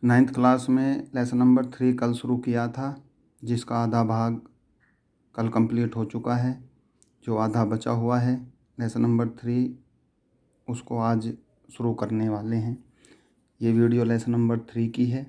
9th class में lesson number 3 कल शुरू किया था, जिसका आधा भाग कल कंप्लीट हो चुका है। जो आधा बचा हुआ है लेसन नंबर 3, उसको आज शुरू करने वाले हैं। ये वीडियो लेसन नंबर 3 की है।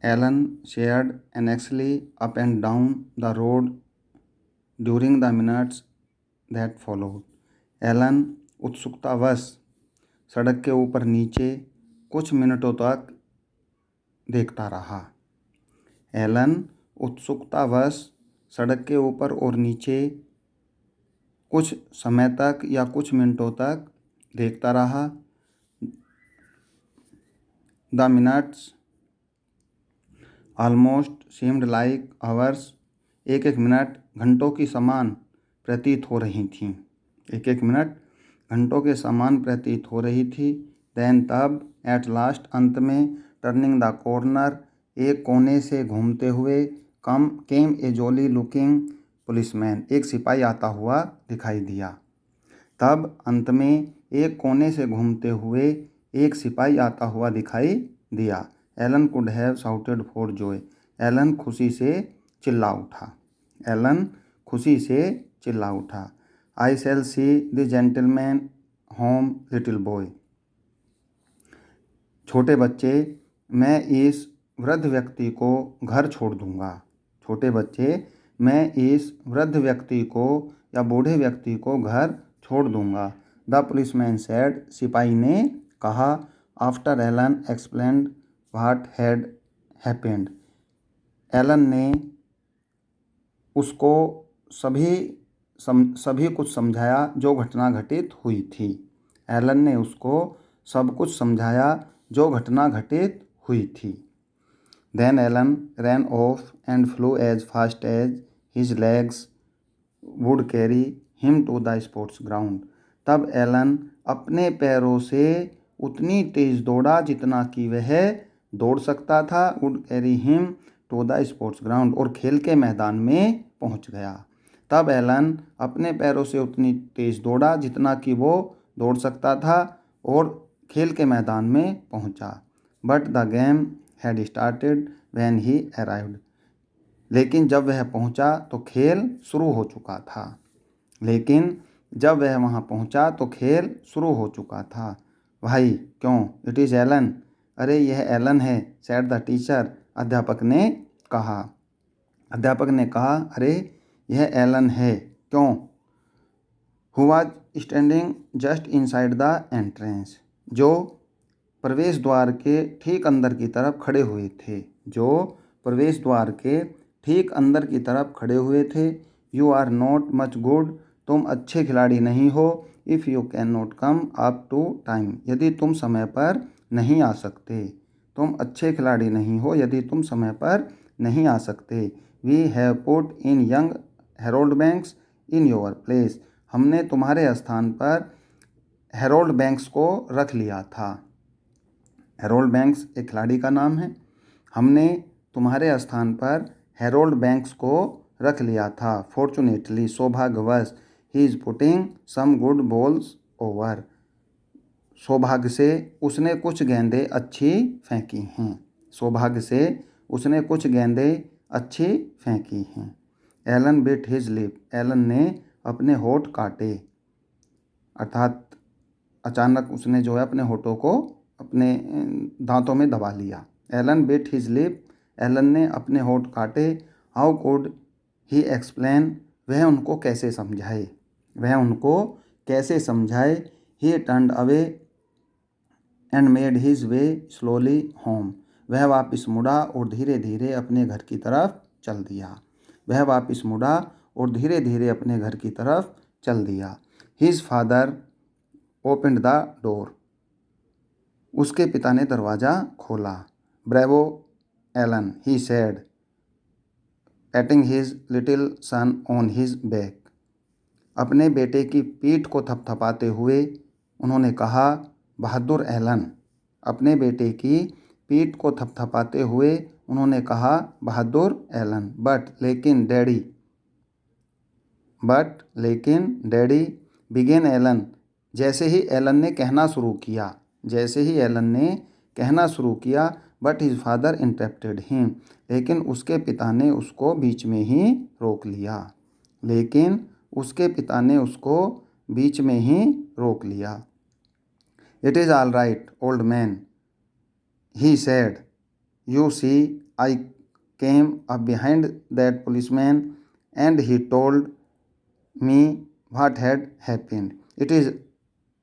Alan stared anxiously up and down the road during the minutes that followed. Alan उत्सुकतावश सड़क के ऊपर नीचे कुछ मिनटों तक देखता रहा। एलन उत्सुकतावश सड़क के ऊपर और नीचे कुछ समय तक या कुछ मिनटों तक देखता रहा। The minutes almost seemed like ours. एक एक मिनट घंटों की समान प्रतीत हो रही थीं। एक एक मिनट घंटों के समान प्रतीत हो रही थी। देन तब एट लास्ट अंत में टर्निंग द कॉर्नर एक कोने से घूमते हुए केम ए जॉली लुकिंग पुलिसमैन एक सिपाही आता हुआ दिखाई दिया। तब अंत में एक कोने से घूमते हुए एक सिपाही आता हुआ दिखाई दिया। Alan could have shouted for joy. Alan खुशी से चिल्ला उठा। एलन खुशी से चिल्ला उठा। I shall see the gentleman home little boy. छोटे बच्चे, मैं इस वृद्ध व्यक्ति को घर छोड़ दूंगा। छोटे बच्चे, मैं इस वृद्ध व्यक्ति को या बूढ़े व्यक्ति को घर छोड़ दूंगा। The policeman said. सिपाही ने कहा। After Alan explained what had happened. Alan ने उसको सभी कुछ समझाया जो घटना घटित हुई थी। एलन ने उसको सब कुछ समझाया जो घटना घटित हुई थी। Then Alan ran off and flew as fast as his legs would carry him to the sports ground. तब एलन अपने पैरों से उतनी तेज दौड़ा जितना कि वह दौड़ सकता था। would carry him to the sports ground, और खेल के मैदान में पहुंच गया। तब एलन अपने पैरों से उतनी तेज दौड़ा जितना कि वो दौड़ सकता था और खेल के मैदान में पहुंचा। But the game had started when he arrived. लेकिन जब वह पहुंचा तो खेल शुरू हो चुका था। लेकिन जब वह वहां पहुंचा तो खेल शुरू हो चुका था। भाई क्यों? It is Alan. अरे यह एलन है। Said the teacher. अध्यापक ने कहा। अध्यापक ने कहा, अरे यह एलन है। क्यों? Who was standing just inside the entrance. जो प्रवेश द्वार के ठीक अंदर की तरफ खड़े हुए थे। जो प्रवेश द्वार के ठीक अंदर की तरफ खड़े हुए थे। You are not much good. तुम अच्छे खिलाड़ी नहीं हो। If you can not come up to time. यदि तुम समय पर नहीं आ सकते। तुम अच्छे खिलाड़ी नहीं हो यदि तुम समय पर नहीं आ सकते। We have put in young Harold Banks in your place. हमने तुम्हारे स्थान पर हैरोल्ड बैंक्स को रख लिया था। हैरोल्ड बैंक्स एक खिलाड़ी का नाम है। हमने तुम्हारे स्थान पर हैरोल्ड बैंक्स को रख लिया था। फॉर्चुनेटली, सौभाग्यवश, he is putting some good balls over. सौभाग्य से उसने कुछ गेंदें अच्छी फेंकी हैं। सौभाग्य से उसने कुछ गेंदें अच्छी फेंकी हैं। Alan bit his lip. Alan ने अपने होठ काटे। अर्थात अचानक उसने जो है अपने होठों को अपने दांतों में दबा लिया। Alan bit his lip. Alan ने अपने होठ काटे। How could he explain. वह उनको कैसे समझाए। वह उनको कैसे समझाए। He turned away and made his way slowly home. वह वापस मुड़ा और धीरे धीरे अपने घर की तरफ चल दिया। वह वापस मुड़ा और धीरे धीरे अपने घर की तरफ चल दिया। His father opened the door. उसके पिता ने दरवाज़ा खोला। Bravo Alan, he said, patting his little son on his back. अपने बेटे की पीठ को थपथपाते हुए उन्होंने कहा, बहादुर एलन। अपने बेटे की पीठ को थपथपाते हुए उन्होंने कहा, बहादुर एलन। बट लेकिन डैडी बिगेन एलन। जैसे ही एलन ने कहना शुरू किया। जैसे ही एलन ने कहना शुरू किया, but his father interrupted him, लेकिन उसके पिता ने उसको बीच में ही रोक लिया। लेकिन उसके पिता ने उसको बीच में ही रोक लिया। It is all right old man, he said, you see I came up behind that policeman and he told me what had happened. It is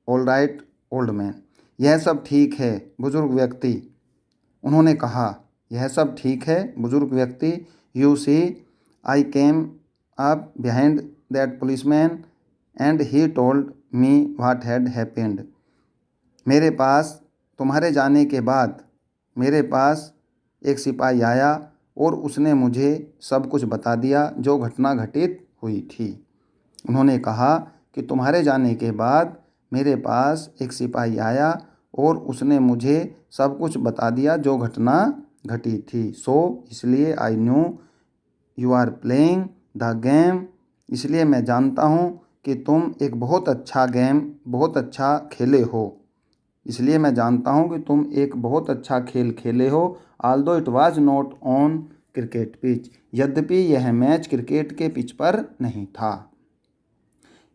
all right old man, यह सब ठीक है बुजुर्ग व्यक्ति। उन्होंने कहा, यह सब ठीक है बुजुर्ग व्यक्ति। You see I came up behind that policeman and he told me what had happened. मेरे पास तुम्हारे जाने के बाद मेरे पास एक सिपाही आया और उसने मुझे सब कुछ बता दिया जो घटना घटित हुई थी। उन्होंने कहा कि तुम्हारे जाने के बाद मेरे पास एक सिपाही आया और उसने मुझे सब कुछ बता दिया जो घटना घटी थी। सो इसलिए I knew you are playing the game, इसलिए मैं जानता हूँ कि तुम एक बहुत अच्छा खेले हो। इसलिए मैं जानता हूँ कि तुम एक बहुत अच्छा खेल खेले हो। Although it was not on cricket pitch, यद्यपि यह मैच क्रिकेट के पिच पर नहीं था।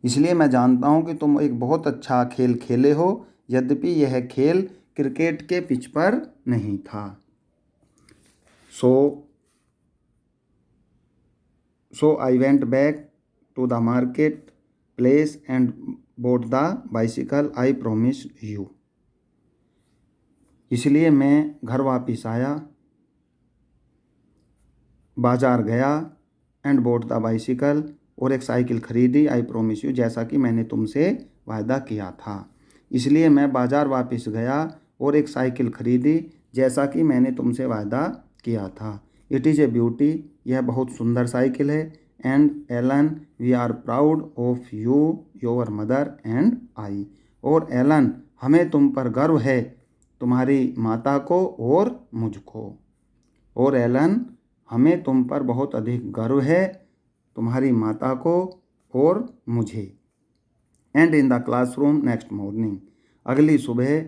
इसलिए मैं जानता हूँ कि तुम एक बहुत अच्छा खेल खेले हो, यद्यपि यह खेल क्रिकेट के पिच पर नहीं था। So I went back to the market place and bought the bicycle I promised you. इसलिए मैं घर वापस आया, बाज़ार गया, एंड bought द बाइसिकल, और एक साइकिल खरीदी, आई promise यू, जैसा कि मैंने तुमसे वायदा किया था। इसलिए मैं बाज़ार वापस गया और एक साइकिल खरीदी, जैसा कि मैंने तुमसे वायदा किया था। इट इज़ ए ब्यूटी, यह बहुत सुंदर साइकिल है। And Alan we are proud of you, your mother and I. और एलन, हमें तुम पर गर्व है, तुम्हारी माता को और मुझको। और एलन, हमें तुम पर बहुत अधिक गर्व है, तुम्हारी माता को और मुझे। And in the classroom next morning, अगली सुबह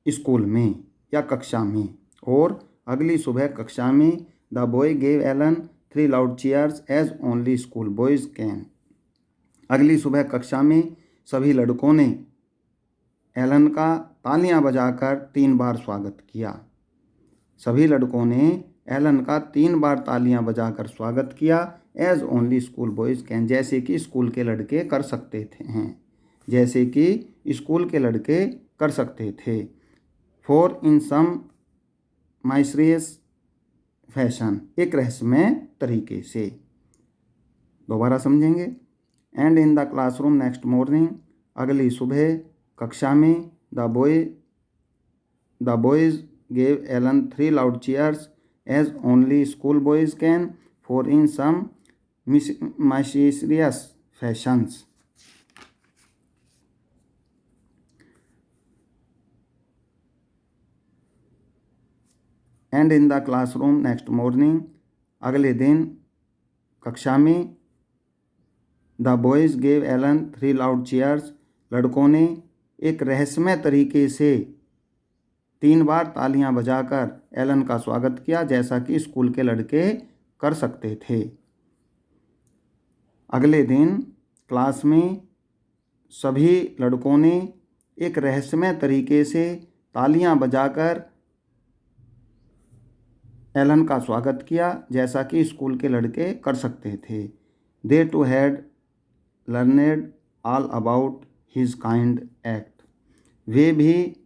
स्कूल में या कक्षा में, और अगली सुबह कक्षा में, the boy gave Alan 3 loud cheers as only school boys can. अगली सुबह कक्षा में सभी लड़कों ने एलन का तालियां बजाकर 3 बार स्वागत किया। सभी लड़कों ने एलन का 3 बार तालियां बजाकर स्वागत किया। As only school boys can, जैसे कि स्कूल के लड़के कर सकते थे, जैसे कि स्कूल के लड़के कर सकते थे। फॉर इन सम माइस्ट्रियस फैशन, एक रहस्यमय तरीके से। दोबारा समझेंगे। And in the classroom next morning, अगली सुबह कक्षा में, the boys gave Alan 3 loud cheers as only school boys can for in some mysterious fashions. And in the classroom next morning, अगले दिन कक्षा में, the boys gave Alan 3 loud cheers, लड़कों ने एक रहस्यमय तरीके से 3 बार तालियां बजाकर एलन का स्वागत किया, जैसा कि स्कूल के लड़के कर सकते थे। अगले दिन क्लास में सभी लड़कों ने एक रहस्यमय तरीके से तालियां बजाकर एलन का स्वागत किया, जैसा कि स्कूल के लड़के कर सकते थे। They too had learned all about his kind act, वे भी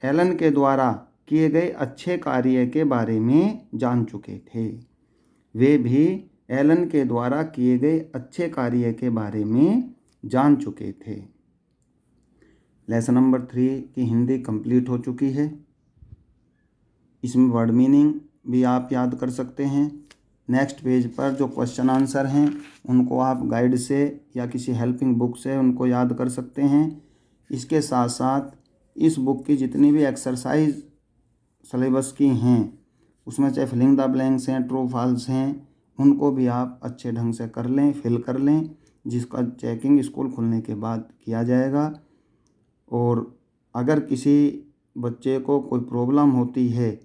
एलन के द्वारा किए गए अच्छे कार्य के बारे में जान चुके थे। वे भी एलन के द्वारा किए गए अच्छे कार्य के बारे में जान चुके थे। लेसन नंबर 3 की हिंदी कंप्लीट हो चुकी है। इसमें वर्ड मीनिंग भी आप याद कर सकते हैं। नेक्स्ट पेज पर जो क्वेश्चन आंसर हैं उनको आप गाइड से या किसी हेल्पिंग बुक से उनको याद कर सकते हैं। इसके साथ साथ इस बुक की जितनी भी एक्सरसाइज सिलेबस की हैं उसमें चाहे फिलिंग द ब्लैंक्स हैं, ट्रू फॉल्स हैं, उनको भी आप अच्छे ढंग से कर लें, फिल कर लें, जिसका चेकिंग स्कूल खुलने के बाद किया जाएगा। और अगर किसी बच्चे को कोई प्रॉब्लम होती है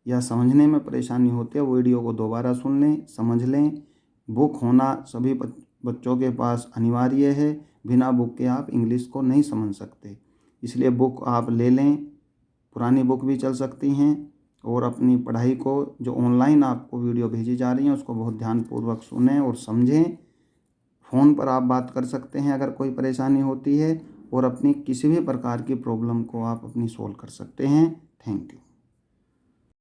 या समझने में परेशानी होती है, वो वीडियो को दोबारा सुन लें, समझ लें। बुक होना सभी बच्चों के पास अनिवार्य है। बिना बुक के आप इंग्लिश को नहीं समझ सकते, इसलिए बुक आप ले लें। पुरानी बुक भी चल सकती हैं। और अपनी पढ़ाई को, जो ऑनलाइन आपको वीडियो भेजी जा रही हैं, उसको बहुत ध्यानपूर्वक सुनें और समझें। फ़ोन पर आप बात कर सकते हैं अगर कोई परेशानी होती है, और अपनी किसी भी प्रकार की प्रॉब्लम को आप अपनी सॉल्व कर सकते हैं। Thank you.